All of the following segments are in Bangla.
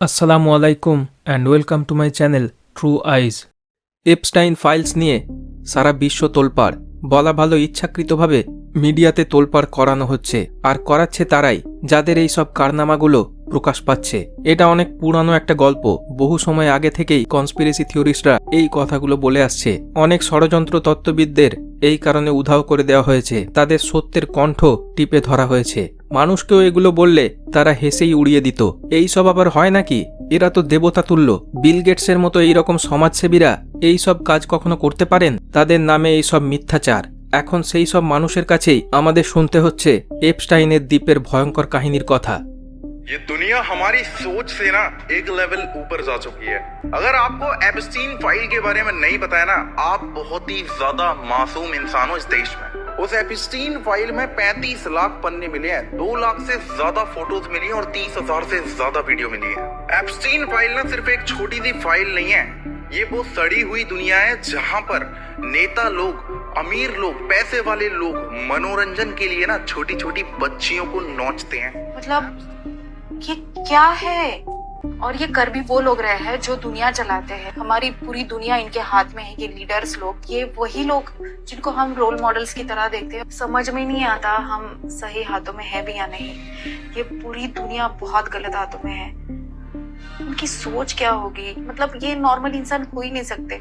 আসসালামু আলাইকুম and welcome to my channel true eyes. Epstein files নিয়ে সারা বিশ্ব তোলপাড়, বলা ভালো ইচ্ছাকৃতভাবে মিডিয়াতে তোলপাড় করানো হচ্ছে, আর করাচ্ছে তারাই যাদের এই সব কারনামাগুলো প্রকাশ পাচ্ছে। এটা অনেক পুরানো একটা গল্প, বহু সময় আগে থেকেই কনস্পিরেসি থিওরিস্টরা এই কথাগুলো বলে আসছে। অনেক ষড়যন্ত্র তত্ত্ববিদদের এই কারণে উধাও করে দেওয়া হয়েছে, তাদের সত্যের কণ্ঠ টিপে ধরা হয়েছে। মানুষকেও এগুলো বললে তারা হেসেই উড়িয়ে দিত। এই সব আবার হয় নাকি? এরা তো দেবতা তুল্য। বিল গেটসের মতো এইরকম সমাজসেবীরা এই সব কাজ কখনো করতে পারেন? তাদের নামে এই সব মিথ্যাচার। এখন সেই সব মানুষের কাছেই আমাদের শুনতে হচ্ছে এপস্টাইনের দ্বীপের ভয়ঙ্কর কাহিনীর কথা। ये दुनिया हमारी सोच से ना एक लेवल ऊपर जा चुकी है। अगर आपको एप्स्टीन फाइल के बारे में नहीं पता है ना, आप बहुत ही ज्यादा मासूम इंसान हो इस देश में। उस एप्स्टीन फाइल में 35 लाख पन्ने मिले हैं, 2 लाख से ज्यादा फोटोज मिली हैं और 30,000 से ज्यादा वीडियो मिली है। एप्स्टीन फाइल ना सिर्फ एक छोटी सी फाइल नहीं है, ये वो सड़ी हुई दुनिया है जहां पर नेता लोग, अमीर लोग, पैसे वाले लोग मनोरंजन के लिए ना छोटी छोटी बच्चियों को नोचते हैं। मतलब ये क्या है? और ये कर भी वो लोग रहे हैं जो दुनिया चलाते हैं। हमारी पूरी दुनिया इनके हाथ में है। ये लीडर्स लोग, ये वही लोग जिनको हम रोल मॉडल्स की तरह देखते हैं। समझ में नहीं आता हम सही हाथों में है भी या नहीं। ये पूरी दुनिया बहुत गलत हाथों में है। उनकी सोच क्या होगी? मतलब ये नॉर्मल इंसान हो ही नहीं सकते।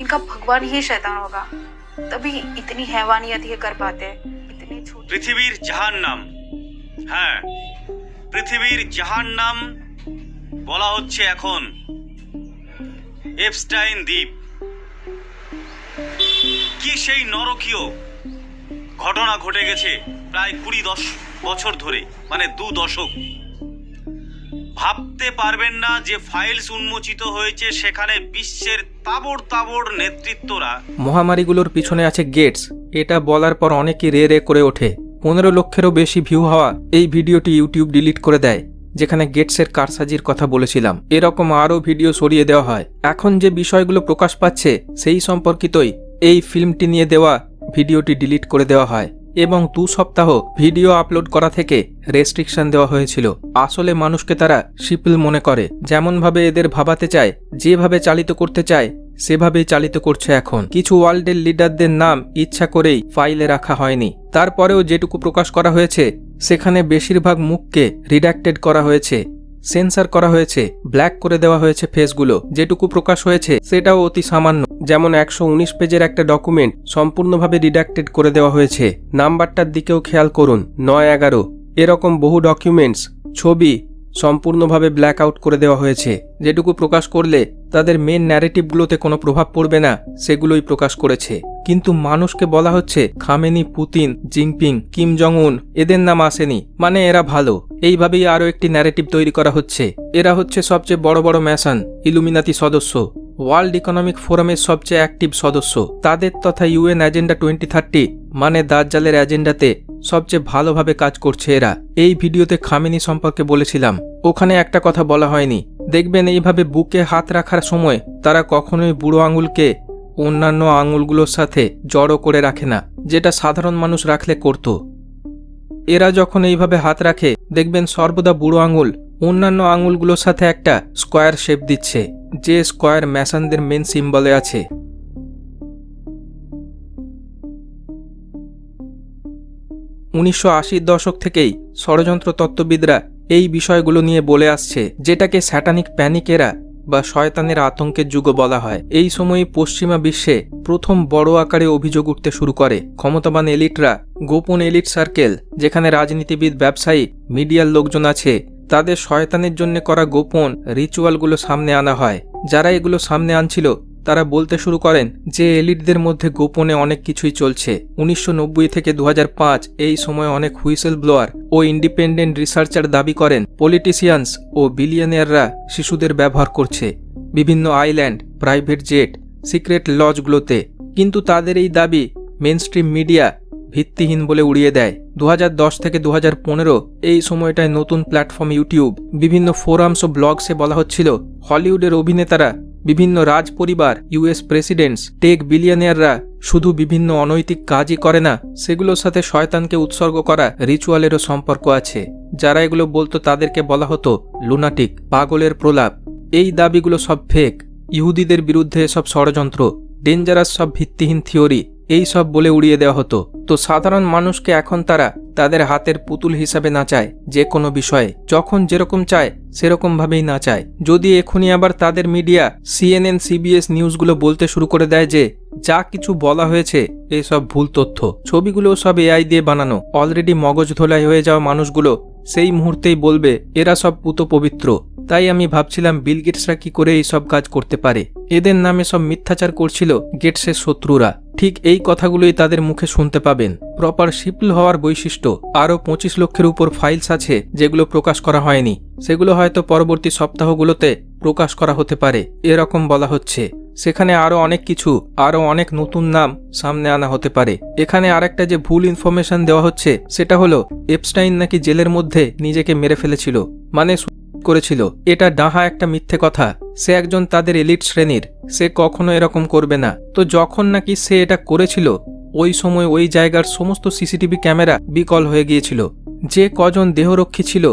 इनका भगवान ही शैतान होगा, तभी इतनी हैवानियत ये कर पाते हैं। इतने छोटे পৃথিবীর জাহান্নাম, হ্যাঁ পৃথিবীর জাহান্নাম বলা হচ্ছে এখন এপস্টাইন দ্বীপ। কি সেই নরকীয় ঘটনা ঘটে গেছে প্রায় 20 বছর ধরে, মানে 2 দশক। ভাবতে পারবেন না যে ফাইলস উন্মোচিত হয়েছে, সেখানে বিশ্বের তাবড় তাবড় নেতৃত্বরা। মহামারীগুলোর পিছনে আছে গেটস, এটা বলার পর অনেকেই রে রে করে ওঠে। 15 লক্ষেরও বেশি ভিউ হওয়া এই ভিডিওটি ইউটিউব ডিলিট করে দেয়, যেখানে গেটসের কারসাজির কথা বলেছিলাম। এরকম আরও ভিডিও সরিয়ে দেওয়া হয়। এখন যে বিষয়গুলো প্রকাশ পাচ্ছে সেই সম্পর্কিতই এই ফিল্মটি নিয়ে দেওয়া ভিডিওটি ডিলিট করে দেওয়া হয় এবং 2 সপ্তাহ ভিডিও আপলোড করা থেকে রেস্ট্রিকশন দেওয়া হয়েছিল। আসলে মানুষকে তারা শিপিল মনে করে, যেমনভাবে এদের ভাবাতে চায়, যেভাবে চালিত করতে চায় সেভাবেই চালিত করছে। এখন কিছু ওয়ার্ল্ডের লিডারদের নাম ইচ্ছা করেই ফাইলে রাখা হয়নি, তারপরেও যেটুকু প্রকাশ করা হয়েছে সেখানে বেশিরভাগ মুখকে রিডাক্টেড করা হয়েছে, সেন্সার করা হয়েছে, ব্ল্যাক করে দেওয়া হয়েছে ফেসগুলো। যেটুকু প্রকাশ হয়েছে সেটাও অতি সামান্য, যেমন 119 পেজের একটা ডকুমেন্ট সম্পূর্ণভাবে রিডাক্টেড করে দেওয়া হয়েছে। নাম্বারটার দিকেও খেয়াল করুন, 9-11। এরকম বহু ডকুমেন্টস, ছবি সম্পূর্ণভাবে ব্ল্যাক আউট করে দেওয়া হয়েছে। যেটুকু প্রকাশ করলে তাদের মেন ন্যারেটিভগুলোতে কোনো প্রভাব পড়বে না সেগুলোই প্রকাশ করেছে। কিন্তু মানুষকে বলা হচ্ছে Khamenei, Putin, Jinping, Kim Jong Un এদের নাম আসেনি, মানে এরা ভালো। এইভাবেই আরও একটি ন্যারেটিভ তৈরি করা হচ্ছে। এরা হচ্ছে সবচেয়ে বড় বড় ম্যাসন, ইলুমিনাতি সদস্য, ওয়ার্ল্ড ইকোনমিক ফোরামের সবচেয়ে অ্যাক্টিভ সদস্য। তাদের তথা ইউএন এজেন্ডা 2030 মানে দাজ্জালের এজেন্ডাতে সবচেয়ে ভালোভাবে কাজ করছে এরা। এই ভিডিওতে খামেনি সম্পর্কে বলেছিলাম, ওখানে একটা কথা বলা হয়নি। দেখবেন এইভাবে বুকে হাত রাখার সময় তারা কখনোই বুড়ো আঙুলকে অন্যান্য আঙুলগুলোর সাথে জড়ো করে রাখে না, যেটা সাধারণ মানুষ রাখলে করত। এরা যখন এইভাবে হাত রাখে দেখবেন সর্বদা বুড়ো আঙুল অন্যান্য আঙুলগুলোর সাথে একটা স্কোয়ার শেপ দিচ্ছে, যে স্কোয়ার ম্যাসনদের মেন সিম্বলে আছে। '1980 দশক থেকেই ষড়যন্ত্র তত্ত্ববিদরা এই বিষয়গুলো নিয়ে বলে আসছে, যেটাকে স্যাটানিক প্যানিক এরা বা শয়তানের আতঙ্কের যুগ বলা হয়। এই সময়ে পশ্চিমা বিশ্বে প্রথম বড় আকারে অভিযোগ উঠতে শুরু করে। ক্ষমতাবান এলিটরা, গোপন এলিট সার্কেল, যেখানে রাজনীতিবিদ, ব্যবসায়ী, মিডিয়ার লোকজন আছে, তাদের শয়তানের জন্য করা গোপন রিচুয়ালগুলো সামনে আনা হয়। যারা এগুলো সামনে আনছিল তারা বলতে শুরু করেন যে এলিটদের মধ্যে গোপনে অনেক কিছুই চলছে। 1990 থেকে 2005 এই সময় অনেক হুইসেল ব্লোয়ার ও ইন্ডিপেন্ডেন্ট রিসার্চার দাবি করেন পলিটিশিয়ানস ও বিলিয়নিয়াররা শিশুদের ব্যবহার করছে বিভিন্ন আইল্যান্ড, প্রাইভেট জেট, সিক্রেট লজগুলোতে। কিন্তু তাদের এই দাবি মেনস্ট্রিম মিডিয়া ভিত্তিহীন বলে উড়িয়ে দেয়। 2010 থেকে 2015 এই সময়টায় নতুন প্ল্যাটফর্ম ইউটিউব, বিভিন্ন ফোরামস ও ব্লগসে বলা হচ্ছিল হলিউডের অভিনেতারা বিভিন্ন রাজ পরিবার, ইউএস প্রেসিডেন্টস, টেক বিলিয়নিয়াররা শুধু বিভিন্ন অনৈতিক কাজই করে না, সেগুলোর সাথে শয়তানকে উৎসর্গ করা রিচুয়ালেরও সম্পর্ক আছে। যারা এগুলো বলতো তাদেরকে বলা হতো লুনাটিক, পাগলের প্রলাপ। এই দাবিগুলো সব ফেক। ইহুদিদের বিরুদ্ধে এসব ষড়যন্ত্র, ডেঞ্জারাস সব ভিত্তিহীন থিওরি, এই সব বলে উড়িয়ে দেওয়া হতো। তো সাধারণ মানুষকে এখন তারা তাদের হাতের পুতুল হিসাবে নাচায়, যে কোনো বিষয়ে যখন যেরকম চায় সেরকমভাবেই নাচায়। যদি এখনই আবার তাদের মিডিয়া CNN, CBS নিউজগুলো বলতে শুরু করে দেয় যে যা কিছু বলা হয়েছে এসব ভুল তথ্য, ছবিগুলো সব AI দিয়ে বানানো, অলরেডি মগজ ধোলাই হয়ে যাওয়া মানুষগুলো সেই মুহূর্তেই বলবে এরা সব পুত পবিত্র। তাই আমি ভাবছিলাম বিল গেটসরা কি করে এই সব কাজ করতে পারে। এদের নামে সব মিথ্যাচার করছিল গেটসের শত্রুরা। ঠিক এই কথাগুলোই তাদের মুখে শুনতে পাবেন। প্রপার শিপল হওয়ার বৈশিষ্ট্য, আরও 25 লক্ষের উপর ফাইলস আছে যেগুলো প্রকাশ করা হয়নি, সেগুলো হয়তো পরবর্তী সপ্তাহগুলোতে প্রকাশ করা হতে পারে এরকম বলা হচ্ছে। সেখানে আরও অনেক কিছু, আরও অনেক নতুন নাম সামনে আনা হতে পারে। এখানে আরেকটা যে ভুল ইনফরমেশন দেওয়া হচ্ছে সেটা হলো এপস্টাইন নাকি জেলের মধ্যে নিজেকে মেরে ফেলেছিল, মানে করেছিল। এটা ডাহা একটা মিথ্যে কথা। সে একজন তাদের এলিট শ্রেণীর, সে কখনো এরকম করবে না। তো যখন নাকি সে এটা করেছিল ওই সময় ওই জায়গার সমস্ত সিসিটিভি ক্যামেরা বিকল হয়ে গিয়েছিল। যে কজন দেহরক্ষী ছিল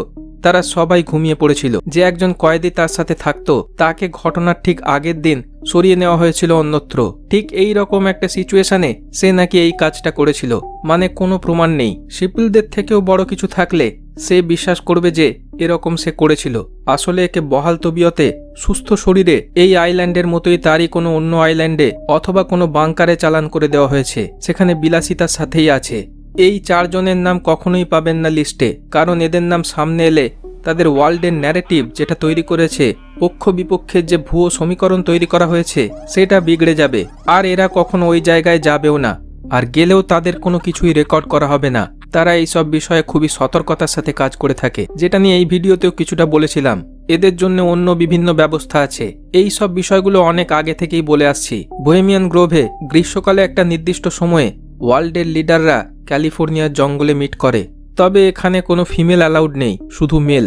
তারা সবাই ঘুমিয়ে পড়েছিল। যে একজন কয়েদি তার সাথে থাকতো তাকে ঘটনার ঠিক আগের দিন সরিয়ে নেওয়া হয়েছিল অন্যত্র। ঠিক এই রকম একটা সিচুয়েশনে সে নাকি এই কাজটা করেছিল, মানে কোনো প্রমাণ নেই। শিপলদের থেকেও বড় কিছু থাকলে সে বিশ্বাস করবে যে এরকম সে করেছিল। আসলে একে বহাল তবিয়তে সুস্থ শরীরে এই আইল্যান্ডের মতোই তারই কোনো অন্য আইল্যান্ডে অথবা কোনো বাংকারে চালান করে দেওয়া হয়েছে, সেখানে বিলাসিতার সাথেই আছে। এই 4 জনের নাম কখনোই পাবেন না লিস্টে, কারণ এদের নাম সামনে এলে তাদের ওয়ার্ল্ডের ন্যারেটিভ যেটা তৈরি করেছে, পক্ষ বিপক্ষের যে ভুয়ো সমীকরণ তৈরি করা হয়েছে সেটা বিগড়ে যাবে। আর এরা কখনো ওই জায়গায় যাবেও না, আর গেলেও তাদের কোনো কিছুই রেকর্ড করা হবে না। তারা এই সব বিষয়ে খুবই সতর্কতার সাথে কাজ করে থাকে, যেটা নিয়ে এই ভিডিওতেও কিছুটা বলেছিলাম। এদের জন্য অন্য বিভিন্ন ব্যবস্থা আছে। এই সব বিষয়গুলো অনেক আগে থেকেই বলে আসছি। বোহেমিয়ান গ্রোভে গ্রীষ্মকালে একটা নির্দিষ্ট সময়ে ওয়ার্ল্ডের লিডাররা ক্যালিফোর্নিয়ার জঙ্গলে মিট করে, তবে এখানে কোনো ফিমেল অ্যালাউড নেই, শুধু মেল।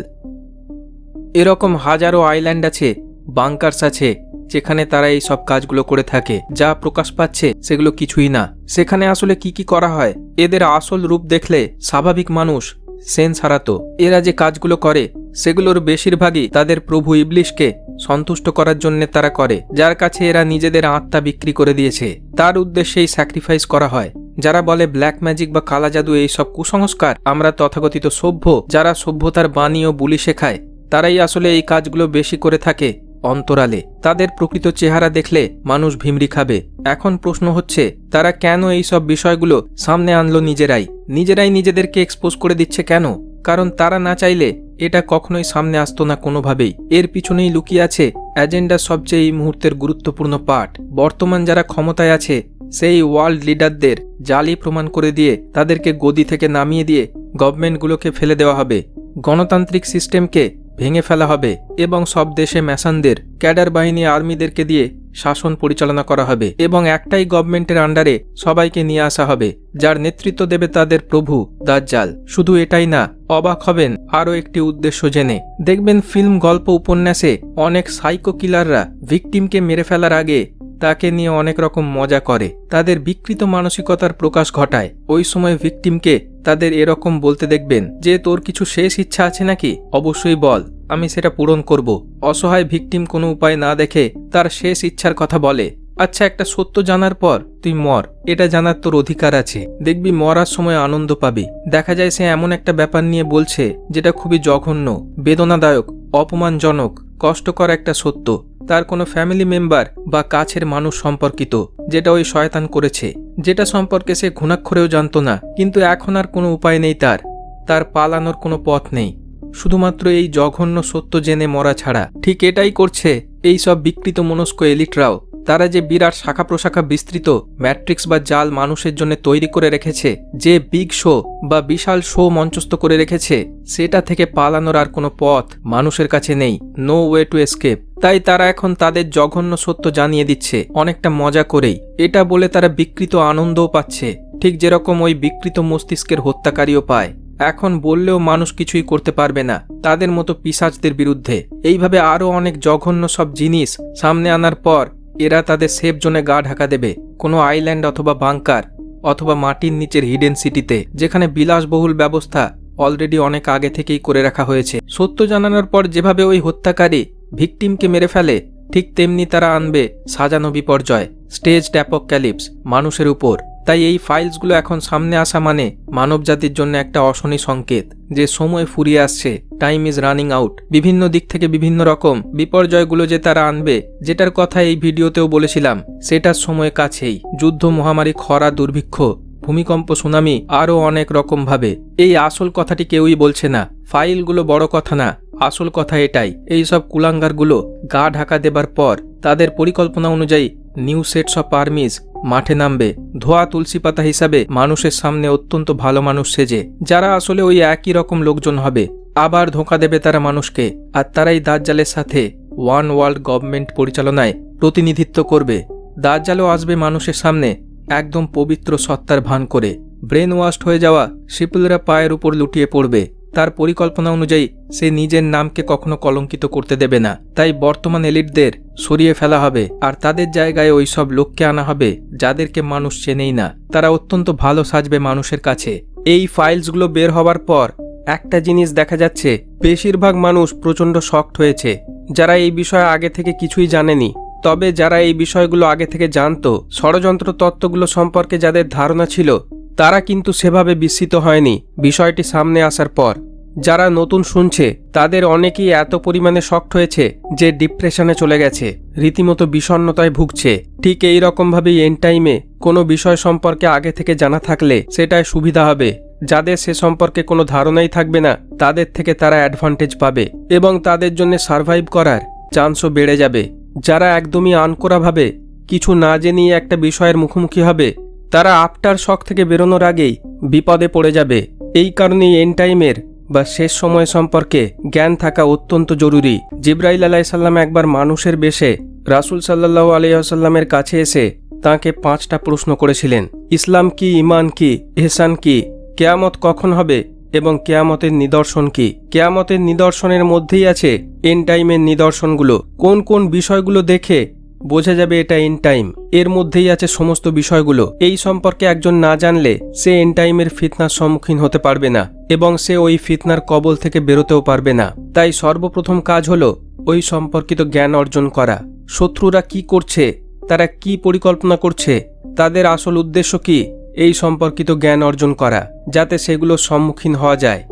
এরকম হাজারো আইল্যান্ড আছে, বাংকার্স আছে, যেখানে তারা এই সব কাজগুলো করে থাকে। যা প্রকাশ পাচ্ছে সেগুলো কিছুই না। সেখানে আসলে কি কি করা হয় এদের আসল রূপ দেখলে স্বাভাবিক মানুষ সেন্স হারাতো। এরা যে কাজগুলো করে সেগুলোর বেশিরভাগই তাদের প্রভু ইবলিশকে সন্তুষ্ট করার জন্য তারা করে, যার কাছে এরা নিজেদের আত্মা বিক্রি করে দিয়েছে। তার উদ্দেশ্যেই স্যাক্রিফাইস করা হয়। যারা বলে ব্ল্যাক ম্যাজিক বা কালা জাদু এই সব কুসংস্কার, আমরা তথাকথিত সভ্য, যারা সভ্যতার বাণী ও বুলি শেখায়, তারাই আসলে এই কাজগুলো বেশি করে থাকে অন্তরালে। তাদের প্রকৃত চেহারা দেখলে মানুষ ভিমরি খাবে। এখন প্রশ্ন হচ্ছে তারা কেন এই সব বিষয়গুলো সামনে আনলো নিজেরাই নিজেদেরকে এক্সপোজ করে দিচ্ছে কেন? কারণ তারা না চাইলে এটা কখনোই সামনে আসতো না কোনোভাবেই। এর পিছনেই লুকিয়ে আছে এজেন্ডার সবচেয়ে এই মুহূর্তের গুরুত্বপূর্ণ পার্ট। বর্তমান যারা ক্ষমতায় আছে সেই ওয়ার্ল্ড লিডারদের জালি প্রমাণ করে দিয়ে তাদেরকে গদি থেকে নামিয়ে দিয়ে গভর্নমেন্টগুলোকে ফেলে দেওয়া হবে, গণতান্ত্রিক সিস্টেমকে ভেঙে ফেলা হবে এবং সব দেশে ম্যাসানদের, ক্যাডার বাহিনী, আর্মিদেরকে দিয়ে শাসন পরিচালনা করা হবে এবং একটাই গভর্নমেন্টের আন্ডারে সবাইকে নিয়ে আসা হবে, যার নেতৃত্ব দেবে তাদের প্রভু দাজ্জাল। শুধু এটাই না, অবাক হবেন আরও একটি উদ্দেশ্য জেনে। দেখবেন ফিল্ম, গল্প, উপন্যাসে অনেক সাইকো কিলাররা ভিকটিমকে মেরে ফেলার আগে তাকে নিয়ে অনেক রকম মজা করে, তাদের বিকৃত মানসিকতার প্রকাশ ঘটায়। ওই সময় ভিকটিমকে তাদের এরকম বলতে দেখবেন যে তোর কিছু শেষ ইচ্ছা আছে নাকি, অবশ্যই বল, আমি সেটা পূরণ করব। অসহায় ভিকটিম কোনো উপায় না দেখে তার শেষ ইচ্ছার কথা বলে, আচ্ছা একটা সত্য জানার পর তুই মর, এটা জানার তোর অধিকার আছে। দেখবি মরার সময় আনন্দ পাবি। দেখা যায় সে এমন একটা ব্যাপার নিয়ে বলছে যেটা খুবই জঘন্য, বেদনাদায়ক, অপমানজনক, কষ্টকর একটা সত্য। তার কোনো ফ্যামিলি মেম্বার বা কাছের মানুষ সম্পর্কিত, যেটা ওই শয়তান করেছে, যেটা সম্পর্কে সে ঘুণাক্ষরেও জানতো না। কিন্তু এখন আর কোনো উপায় নেই, তার পালানোর কোনো পথ নেই, শুধুমাত্র এই জঘন্য সত্য জেনে মরা ছাড়া। ঠিক এটাই করছে এই সব বিকৃত মনস্ক এলিটরাও। তারা যে বিরাট শাখা প্রশাখা বিস্তৃত ম্যাট্রিক্স বা জাল মানুষের জন্য তৈরি করে রেখেছে, যে বিগ শো বা বিশাল শো মঞ্চস্থ করে রেখেছে, সেটা থেকে পালানোর আর কোনো পথ মানুষের কাছে নেই, নো ওয়ে টু এসকেপ। তাই তারা এখন তাদের জঘন্য সত্য জানিয়ে দিচ্ছে, অনেকটা মজা করেই। এটা বলে তারা বিকৃত আনন্দও পাচ্ছে, ঠিক যেরকম ওই বিকৃত মস্তিষ্কের হত্যাকারীও পায়। এখন বললেও মানুষ কিছুই করতে পারবে না তাদের মতো পিশাচদের বিরুদ্ধে। এইভাবে আরও অনেক জঘন্য সব জিনিস সামনে আনার পর এরা তাদের সেফ জোনে গা ঢাকা দেবে কোনো আইল্যান্ড অথবা বাংকার অথবা মাটির নিচের হিডেন সিটিতে, যেখানে বিলাসবহুল ব্যবস্থা অলরেডি অনেক আগে থেকেই করে রাখা হয়েছে। সত্য জানানোর পর যেভাবে ওই হত্যাকারী ভিকটিমকে মেরে ফেলে, ঠিক তেমনি তারা আনবে সাজানো বিপর্যয়, স্টেজড অ্যাপোক্যালিপস মানুষের উপর। তাই এই ফাইলসগুলো এখন সামনে আসা মানে মানবজাতির জন্য একটা অশনি সংকেত যে সময় ফুরিয়ে আসছে, টাইম ইজ রানিং আউট। বিভিন্ন দিক থেকে বিভিন্ন রকম বিপর্যয়গুলো যে তারা আনবে, যেটার কথা এই ভিডিওতেও বলেছিলাম, সেটার সময় কাছেই। যুদ্ধ, মহামারী, খরা, দুর্ভিক্ষ, ভূমিকম্প, সুনামি, আরও অনেক রকম ভাবে। এই আসল কথাটি কেউই বলছে না। ফাইলগুলো বড় কথা না, আসল কথা এটাই। এই সব কুলাঙ্গারগুলো গা ঢাকা দেবার পর তাদের পরিকল্পনা অনুযায়ী নিউ সেটস অফ আর্মিজ মাঠে নামবে, ধোয়া তুলসী পাতা হিসাবে মানুষের সামনে অত্যন্ত ভালো মানুষ সেজে, যারা আসলে ওই একই রকম লোকজন হবে। আবার ধোঁকা দেবে তারা মানুষকে, আর তারাই দাজ্জালের সাথে ওয়ান ওয়ার্ল্ড গভর্নমেন্ট পরিচালনায় প্রতিনিধিত্ব করবে। দাজ্জালও আসবে মানুষের সামনে একদম পবিত্র সত্তার ভান করে। ব্রেন ওয়াশড হয়ে যাওয়া শিপলরা পায়ের উপর লুটিয়ে পড়বে। তার পরিকল্পনা অনুযায়ী সে নিজের নামকে কখনো কলঙ্কিত করতে দেবে না। তাই বর্তমান এলিটদের সরিয়ে ফেলা হবে, আর তাদের জায়গায় ওই সব লোককে আনা হবে যাদেরকে মানুষ চেনেই না। তারা অত্যন্ত ভালো সাজবে মানুষের কাছে। এই ফাইলসগুলো বের হওয়ার পর একটা জিনিস দেখা যাচ্ছে, বেশিরভাগ মানুষ প্রচণ্ড শকড হয়েছে, যারা এই বিষয়ে আগে থেকে কিছুই জানেনি। তবে যারা এই বিষয়গুলো আগে থেকে জানতো, ষড়যন্ত্র তত্ত্বগুলো সম্পর্কে যাদের ধারণা ছিল, তারা কিন্তু সেভাবে বিস্মিত হয়নি বিষয়টি সামনে আসার পর। যারা নতুন শুনছে তাদের অনেকেই এত পরিমাণে শকড হয়েছে যে ডিপ্রেশনে চলে গেছে, রীতিমতো বিষণ্ণতায় ভুগছে। ঠিক এই রকমভাবেই এন্ড টাইমে কোনো বিষয় সম্পর্কে আগে থেকে জানা থাকলে সেটাই সুবিধা হবে। যাদের সে সম্পর্কে কোনো ধারণাই থাকবে না, তাদের থেকে তারা অ্যাডভান্টেজ পাবে এবং তাদের জন্য সার্ভাইভ করার চান্সও বেড়ে যাবে। যারা একদমই আনকোরাভাবে কিছু না জেনেই একটা বিষয়ের মুখোমুখি হবে, তারা আফটার শক থেকে বেরোনোর আগেই বিপদে পড়ে যাবে। এই কারণেই এন্ড টাইমের বা শেষ সময় সম্পর্কে জ্ঞান থাকা অত্যন্ত জরুরি। জিবরাইল আলাইহিসসালাম একবার মানুষের বেশে রাসূল সাল্লাল্লাহু আলাইহি ওয়াসাল্লামের কাছে এসে তাঁকে 5টা প্রশ্ন করেছিলেন। ইসলাম কি, ঈমান কি, ইহসান কি, কিয়ামত কখন হবে এবং কিয়ামতের নিদর্শন কি। কিয়ামতের নিদর্শনের মধ্যেই আছে এন্ড টাইমের নিদর্শনগুলো। কোন কোন বিষয়গুলো দেখে বোঝা যাবে এটা এন্ড টাইম, এর মধ্যেই আছে সমস্ত বিষয়গুলো। এই সম্পর্কে একজন না জানলে সে এন্ড টাইমের ফিতনার সম্মুখীন হতে পারবে না এবং সে ওই ফিতনার কবল থেকে বেরোতেও পারবে না। তাই সর্বপ্রথম কাজ হলো ওই সম্পর্কিত জ্ঞান অর্জন করা। শত্রুরা কি করছে, তারা কি পরিকল্পনা করছে, তাদের আসল উদ্দেশ্য কি, এই সম্পর্কিত জ্ঞান অর্জন করা, যাতে সেগুলোর সম্মুখীন হওয়া যায়।